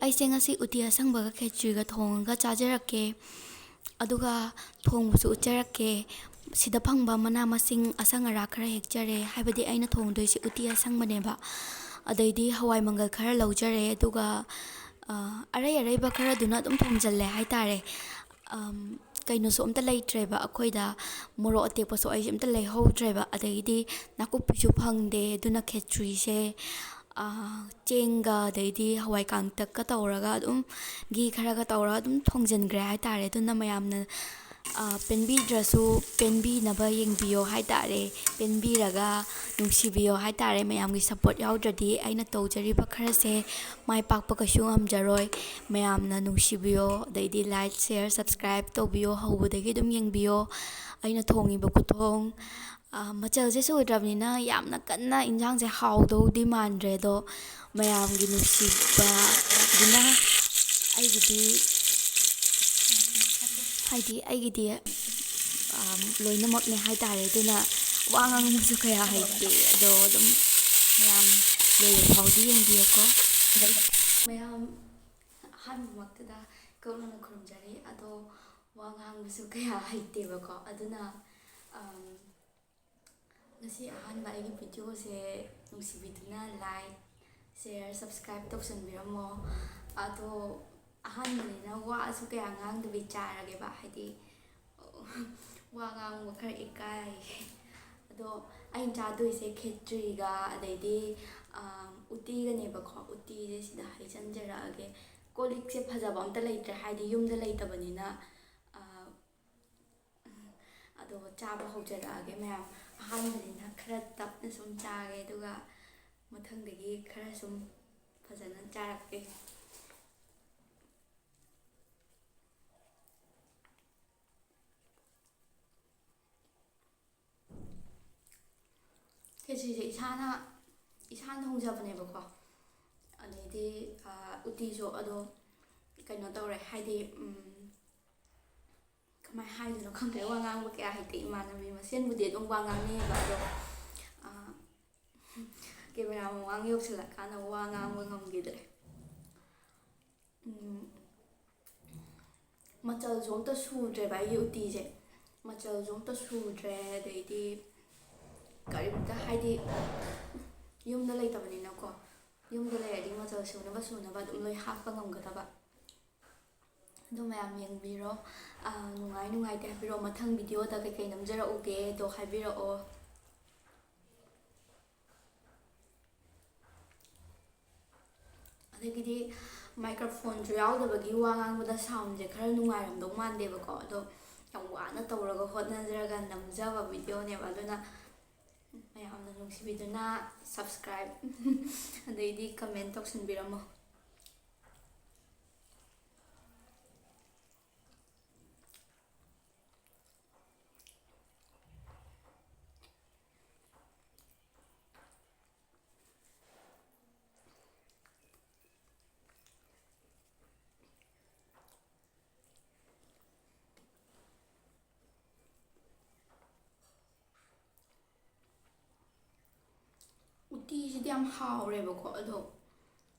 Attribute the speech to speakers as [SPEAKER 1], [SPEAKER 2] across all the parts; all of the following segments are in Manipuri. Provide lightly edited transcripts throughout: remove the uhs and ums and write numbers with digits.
[SPEAKER 1] ꯑꯩꯁꯦ ꯉꯁꯤ ꯎꯇꯤ ꯑꯁꯪꯕꯒ ꯈꯦꯆ꯭ꯔꯤꯒ ꯊꯣꯡꯉꯒ ꯆꯥꯖꯔꯛꯀꯦ, ꯑꯗꯨꯒ ꯊꯣꯡꯕꯁꯨ ꯎꯠꯆꯔꯛꯀꯦ꯫ ꯁꯤꯗ ꯐꯪꯕ ꯃꯅꯥ ꯃꯁꯤꯡ ꯑꯁꯪ ꯑꯔꯥꯛ ꯈꯔ ꯍꯦꯛꯆꯔꯦ, ꯍꯥꯏꯕꯗꯤ ꯑꯩꯅ ꯊꯣꯡꯗꯣꯏꯁꯦ ꯎꯇꯤ ꯑꯁꯪꯕꯅꯦꯕ꯫ ꯑꯗꯩꯗꯤ ꯍꯋꯥꯏ ꯃꯪꯒꯜ ꯈꯔ ꯂꯧꯖꯔꯦ, ꯑꯗꯨꯒ ꯑꯔꯩ ꯑꯔꯩꯕ ꯈꯔꯗꯨꯅ ꯑꯗꯨꯝ ꯊꯣꯡꯖꯜꯂꯦ ꯍꯥꯏꯇꯥꯔꯦ꯫ ꯀꯩꯅꯣꯁꯨ ꯑꯝꯇ ꯂꯩꯇ꯭ꯔꯦꯕ ꯑꯩꯈꯣꯏꯗ, ꯃꯣꯔꯣꯛ ꯑꯇꯦꯛꯄꯁꯨ ꯑꯩꯁꯦ ꯑꯝꯇ ꯂꯩꯍꯧꯗ꯭ꯔꯦꯕ, ꯑꯗꯒꯤꯗꯤ ꯅꯥꯀꯨꯞꯄꯤꯁꯨ ꯐꯪꯗꯦ꯫ ꯑꯗꯨꯅ ꯈꯦꯆ꯭ꯔꯤꯁꯦ ꯆꯦꯡꯒ ꯑꯗꯩꯗꯤ ꯍꯋꯥꯏ ꯀꯥꯡꯇꯛꯀ ꯇꯧꯔꯒ ꯑꯗꯨꯝ ꯘꯤ ꯈꯔꯒ ꯇꯧꯔꯒ ꯑꯗꯨꯝ ꯊꯣꯡꯖꯤꯟꯈ꯭ꯔꯦ ꯍꯥꯏꯇꯥꯔꯦ꯫ ꯑꯗꯨꯅ ꯃꯌꯥꯝꯅ ꯄꯦꯟꯕꯤꯗ꯭ꯔꯁꯨ ꯄꯦꯟꯕꯤꯅꯕ ꯌꯦꯡꯕꯤꯌꯣ ꯍꯥꯏꯇꯥꯔꯦ, ꯄꯦꯟꯕꯤꯔꯒ ꯅꯨꯡꯁꯤꯕꯤꯌꯣ ꯍꯥꯏꯇꯥꯔꯦ꯫ ꯃꯌꯥꯝꯒꯤ ꯁꯞꯄꯣꯔꯠ ꯌꯥꯎꯗ꯭ꯔꯗꯤ ꯑꯩꯅ ꯇꯧꯖꯔꯤꯕ ꯈꯔꯁꯦ ꯃꯥꯏ ꯄꯥꯛꯄ ꯀꯩꯁꯨ ꯉꯝꯖꯔꯣꯏ꯫ ꯃꯌꯥꯝꯅ ꯅꯨꯡꯁꯤꯕꯤꯌꯣ, ꯑꯗꯩꯗꯤ ꯂꯥꯏꯛ ꯁꯤꯌꯔ ꯁꯕꯁꯀ꯭ꯔꯥꯏꯞ ꯇꯧꯕꯤꯌꯣ, ꯍꯧꯕꯗꯒꯤ ꯑꯗꯨꯝ ꯌꯦꯡꯕꯤꯌꯣ ꯑꯩꯅ ꯊꯣꯡꯉꯤꯕ ꯈꯨꯊꯣꯡ꯫ ꯃꯆꯜꯁꯦ ꯁꯨꯗ꯭ꯔꯕꯅꯤꯅ ꯌꯥꯝꯅ ꯀꯟꯅ ꯏꯟꯖꯥꯡꯁꯦ ꯍꯥꯎꯗꯧꯗꯤ ꯃꯥꯟꯗ꯭ꯔꯦ, ꯑꯗꯣ ꯃꯌꯥꯝꯒꯤ ꯅꯨꯡꯁꯤꯕꯗꯨꯅ ꯑꯩꯒꯤꯗꯤ ꯂꯣꯏꯅꯃꯛꯅꯦ ꯍꯥꯏꯇꯥꯔꯦ꯫ ꯑꯗꯨꯅ ꯋꯥ ꯉꯥꯡꯕꯁꯨ ꯀꯌꯥ ꯍꯩꯇꯦ, ꯑꯗꯣ ꯑꯗꯨꯝ ꯃꯌꯥꯝ ꯂꯣꯏꯕ ꯐꯥꯎꯗꯤ ꯌꯦꯡꯕꯤꯌꯣꯀꯣ꯫ ꯃꯌꯥꯝ ꯑꯍꯥꯟꯕꯃꯛꯇꯗ ꯏꯀꯧꯅꯅ ꯈꯨꯔꯨꯝꯖꯔꯤ, ꯑꯗꯣ ꯋꯥ ꯉꯥꯡꯕꯁꯨ ꯀꯌꯥ ꯍꯩꯇꯦꯕꯀꯣ꯫ ꯑꯗꯨꯅ ꯉꯁꯤ ꯑꯍꯥꯟꯕ ꯑꯩꯒꯤ ꯚꯤꯗꯤꯑꯣꯁꯦ ꯅꯨꯡꯁꯤꯕꯤꯗꯨꯅ ꯂꯥꯏꯛ ꯁꯤꯌꯔ ꯁꯕꯁꯀ꯭ꯔꯥꯏꯞ ꯇꯧꯁꯟꯕꯤꯔꯝꯃꯣ꯫ ꯑꯗꯣ ꯑꯍꯥꯟꯕꯅꯤꯅ ꯋꯥꯁꯨ ꯀꯌꯥ ꯉꯥꯡꯗꯕꯤ ꯆꯥꯔꯒꯦꯕ, ꯍꯥꯏꯗꯤ ꯋꯥ ꯉꯥꯡꯕ ꯈꯔ ꯏꯀꯥꯏ꯫ ꯑꯗꯣ ꯑꯩꯅ ꯆꯥꯗꯣꯏꯁꯦ ꯈꯦꯆ꯭ꯔꯤꯒ ꯑꯗꯩꯗꯤ ꯎꯇꯤꯒꯅꯦꯕꯀꯣ꯫ ꯎꯇꯤꯁꯦ ꯁꯤꯗ ꯍꯩꯖꯟꯖꯔꯛꯑꯒꯦ꯫ ꯀꯣꯜ ꯂꯤꯛꯁꯦ ꯐꯖꯕ ꯑꯝꯇ ꯂꯩꯇ꯭ꯔꯦ, ꯍꯥꯏꯗꯤ ꯌꯨꯝꯗ ꯂꯩꯇꯕꯅꯤꯅ꯫ ꯑꯗꯣ ꯆꯥꯕ ꯍꯧꯖꯔꯛꯑꯒꯦ ꯃꯌꯥꯝ꯫ ꯑꯍꯥꯟꯕꯅꯤꯅ ꯈꯔ ꯇꯞꯅ ꯁꯨꯝ ꯆꯥꯒꯦ, ꯑꯗꯨꯒ ꯃꯊꯪꯗꯒꯤ ꯈꯔ ꯁꯨꯝ ꯐꯖꯅ ꯆꯥꯔꯛꯀꯦ꯫ ꯈꯦꯆ꯭ꯔꯤꯁꯦ ꯏꯁꯥꯅ ꯊꯣꯡꯖꯕꯅꯦꯕꯀꯣ, ꯑꯗꯩꯗꯤ ꯎꯇꯤꯁꯨ ꯑꯗꯣ ꯀꯩꯅꯣ ꯇꯧꯔꯦ, ꯍꯥꯏꯗꯤ ꯀꯃꯥꯏꯅ ꯍꯥꯏꯗꯣꯏꯅꯣ ꯈꯪꯗ꯭ꯔꯦ, ꯋꯥ ꯉꯥꯡꯕ ꯀꯌꯥ ꯍꯩꯇꯦ꯫ ꯏꯃꯥꯟꯅꯕꯤ ꯃꯁꯦꯟꯕꯨꯗꯤ ꯑꯗꯨꯝ ꯋꯥ ꯉꯥꯡꯅꯩꯌꯦꯕ, ꯑꯗꯣ ꯀꯦꯃꯦꯔꯥ ꯃꯃꯥꯡ ꯌꯧꯁꯤꯜꯂꯛꯀꯥꯟꯗ ꯋꯥ ꯉꯥꯡꯕ ꯉꯝꯈꯤꯗ꯭ꯔꯦ꯫ ꯃꯆꯜꯁꯨ ꯑꯝꯇ ꯁꯨꯗ꯭ꯔꯦꯕ ꯑꯩꯒꯤ ꯎꯇꯤꯁꯦ, ꯃꯆꯜꯁꯨ ꯑꯝꯇ ꯁꯨꯗ꯭ꯔꯦ꯫ ꯑꯗꯩꯗꯤ ꯀꯔꯤꯝꯇ, ꯍꯥꯏꯗꯤ ꯌꯨꯝꯗ ꯂꯩꯇꯕꯅꯤꯅꯀꯣ꯫ ꯌꯨꯝꯗ ꯂꯩꯔꯗꯤ ꯃꯆꯜ ꯁꯨꯅꯕ ꯑꯗꯨꯝ ꯂꯣꯏ ꯍꯥꯞꯄ ꯉꯝꯒꯗꯕ꯫ ꯑꯗꯣ ꯃꯌꯥꯝ ꯌꯦꯡꯕꯤꯔꯣ, ꯅꯨꯡꯉꯥꯏ ꯅꯨꯡꯉꯥꯏꯇꯦ ꯍꯥꯏꯕꯤꯔꯛꯑꯣ꯫ ꯃꯊꯪ ꯚꯤꯗꯤꯑꯣꯗ ꯀꯩꯀꯩ ꯅꯝꯖꯔꯛꯎꯒꯦꯗꯣ ꯍꯥꯏꯕꯤꯔꯛꯑꯣ꯫ ꯑꯗꯒꯤꯗꯤ ꯃꯥꯏꯀ꯭ꯔꯣꯐꯣꯟꯁꯨ ꯌꯥꯎꯗꯕꯒꯤ ꯋꯥ ꯉꯥꯡꯕꯗ ꯁꯥꯎꯟꯁꯦ ꯈꯔ ꯅꯨꯡꯉꯥꯏꯔꯝꯗꯧ ꯃꯥꯟꯗꯦꯕꯀꯣ꯫ ꯑꯗꯣ ꯌꯥꯝ ꯋꯥꯅ ꯇꯧꯔꯒ ꯍꯣꯠꯅꯖꯔꯒ ꯅꯝꯖꯕ ꯚꯤꯗꯤꯑꯣꯅꯦꯕ꯫ ꯑꯗꯨꯅ ꯃꯌꯥꯝꯅ ꯅꯨꯡꯁꯤꯕꯤꯗꯨꯅ ꯁꯕꯁꯀ꯭ꯔꯥꯏꯞ ꯑꯗꯩꯗꯤ ꯀꯃꯦꯟ ꯇꯧꯁꯟꯕꯤꯔꯝꯃꯣ꯫ ꯎꯇꯤꯁꯤꯗꯤ ꯌꯥꯝ ꯍꯥꯎꯔꯦꯕꯀꯣ, ꯑꯗꯣ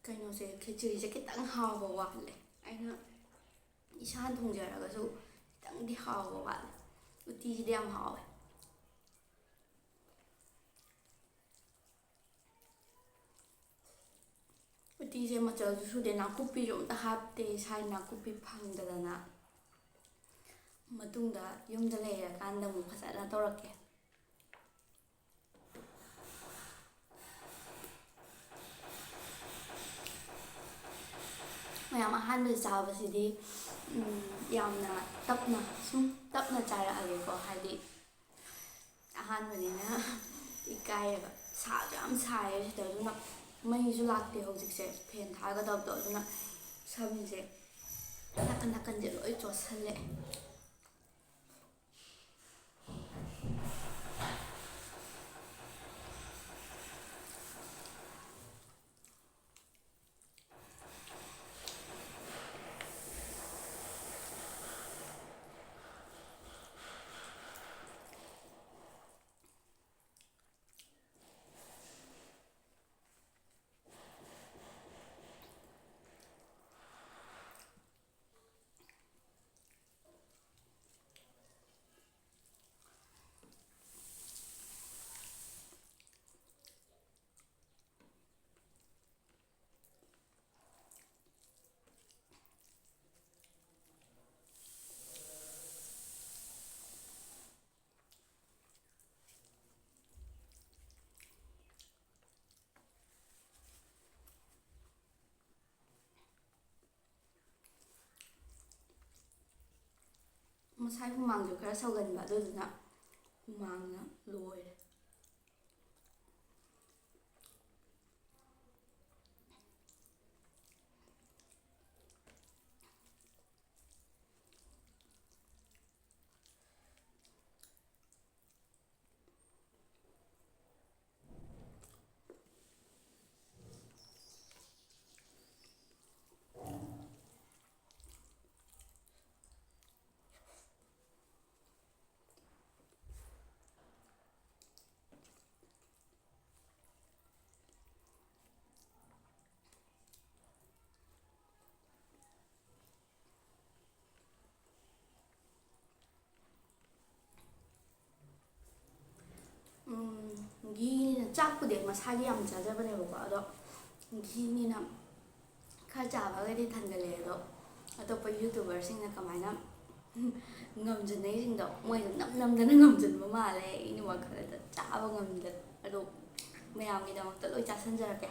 [SPEAKER 1] ꯀꯩꯅꯣꯁꯦ ꯈꯦꯆ꯭ꯔꯤꯁꯦ ꯈꯤꯇꯪ ꯍꯥꯎꯕ ꯋꯥꯠꯂꯦ꯫ ꯑꯩꯅ ꯏꯁꯥꯅ ꯊꯣꯡꯖꯔꯒꯁꯨ ꯈꯤꯇꯪꯗꯤ ꯍꯥꯎꯕ ꯋꯥꯠꯂꯦ꯫ ꯎꯇꯤꯁꯤꯗꯤ ꯌꯥꯝ ꯍꯥꯎꯋꯦ꯫ ꯎꯇꯤꯁꯦ ꯃꯆꯜꯁꯨ ꯁꯨꯗꯦ, ꯅꯥꯀꯨꯞꯄꯤꯁꯨ ꯑꯝꯇ ꯍꯥꯞꯇꯦ꯫ ꯁꯥꯏ ꯅꯥꯀꯨꯞꯄꯤ ꯐꯪꯗꯗꯅ ꯃꯇꯨꯡꯗ ꯌꯨꯝꯗ ꯂꯩꯔꯀꯥꯟꯗ ꯑꯃꯨꯛ ꯐꯖꯅ ꯇꯧꯔꯛꯀꯦ꯫ ꯃꯌꯥꯝ ꯑꯍꯥꯟꯕ ꯆꯥꯕꯁꯤꯗꯤ ꯌꯥꯝꯅ ꯇꯞꯅ ꯆꯥꯔꯛꯑꯒꯦꯀꯣ, ꯍꯥꯏꯗꯤ ꯑꯍꯥꯟꯕꯅꯤꯅ ꯏꯀꯥꯏꯌꯦꯕ꯫ ꯁꯥꯁꯨ ꯌꯥꯝ ꯁꯥꯏꯌꯦ ꯁꯤꯗ, ꯑꯗꯨꯅ ꯃꯩꯁꯨ ꯂꯥꯛꯇꯦ ꯍꯧꯖꯤꯛꯁꯦ, ꯐꯦꯟ ꯊꯥꯒꯗꯕꯗꯣ꯫ ꯑꯗꯨꯅ ꯁꯝꯁꯦ ꯅꯥꯀꯟ ꯅꯥꯀꯟꯁꯦ ꯂꯣꯏ ꯆꯣꯠꯁꯜꯂꯛꯑꯦ꯫ ꯉꯁꯥꯏ ꯍꯨꯃꯥꯡꯁꯨ ꯈꯔ ꯁꯧꯒꯟꯕ ꯑꯗꯨꯗꯨꯅ ꯍꯨꯃꯥꯡꯅ ꯂꯣꯏꯔꯦ. ꯘꯤꯅꯤꯅ ꯆꯥꯛꯄꯨꯗꯤ ꯃꯁꯥꯒꯤ ꯌꯥꯝ ꯆꯥꯖꯕꯅꯦꯕꯀꯣ, ꯑꯗꯣ ꯘꯤꯅꯤꯅ ꯈꯔ ꯆꯥꯕꯒꯗꯤ ꯊꯟꯒꯠꯂꯦ. ꯑꯗꯣ ꯑꯇꯣꯞꯄ ꯌꯨꯇꯨꯕꯔꯁꯤꯡꯅ ꯀꯃꯥꯏꯅ ꯉꯝꯖꯟꯅꯩꯁꯤꯡꯗꯣ ꯃꯣꯏꯗꯣ ꯅꯝꯗꯅ ꯉꯝꯖꯟꯕ ꯃꯥꯜꯂꯦ. ꯑꯩꯅ ꯋꯥꯈꯜꯗ ꯆꯥꯕ ꯉꯝꯗꯦ. ꯑꯗꯣ ꯃꯌꯥꯝꯒꯤꯗꯃꯛꯇ ꯂꯣꯏ ꯆꯥꯁꯤꯟꯖꯔꯛꯀꯦ.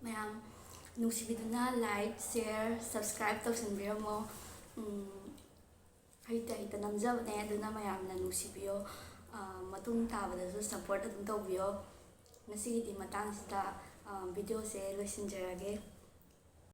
[SPEAKER 1] ꯃꯌꯥꯝ ꯅꯨꯡꯁꯤꯕꯤꯗꯨꯅ ꯂꯥꯏꯛ, ꯁꯤꯌꯔ, ꯁꯕꯁꯀ꯭ꯔꯥꯏꯕ ꯇꯧꯁꯟꯕꯤꯔꯝꯃꯣ. ꯍꯩꯇ ꯍꯩꯇ ꯅꯝꯖꯕꯅꯦ, ꯑꯗꯨꯅ ꯃꯌꯥꯝꯅ ꯅꯨꯡꯁꯤꯕꯤꯌꯣ. ꯃꯇꯨꯡ ꯇꯥꯕꯗꯁꯨ ꯁꯞꯄꯣꯔꯠ ꯑꯗꯨꯝ ꯇꯧꯕꯤꯌꯣ. ꯉꯁꯤꯒꯤꯗꯤ ꯃꯇꯥꯡꯁꯤꯗ ꯚꯤꯗꯤꯑꯣꯁꯦ ꯂꯣꯏꯁꯤꯟꯖꯔꯒꯦ.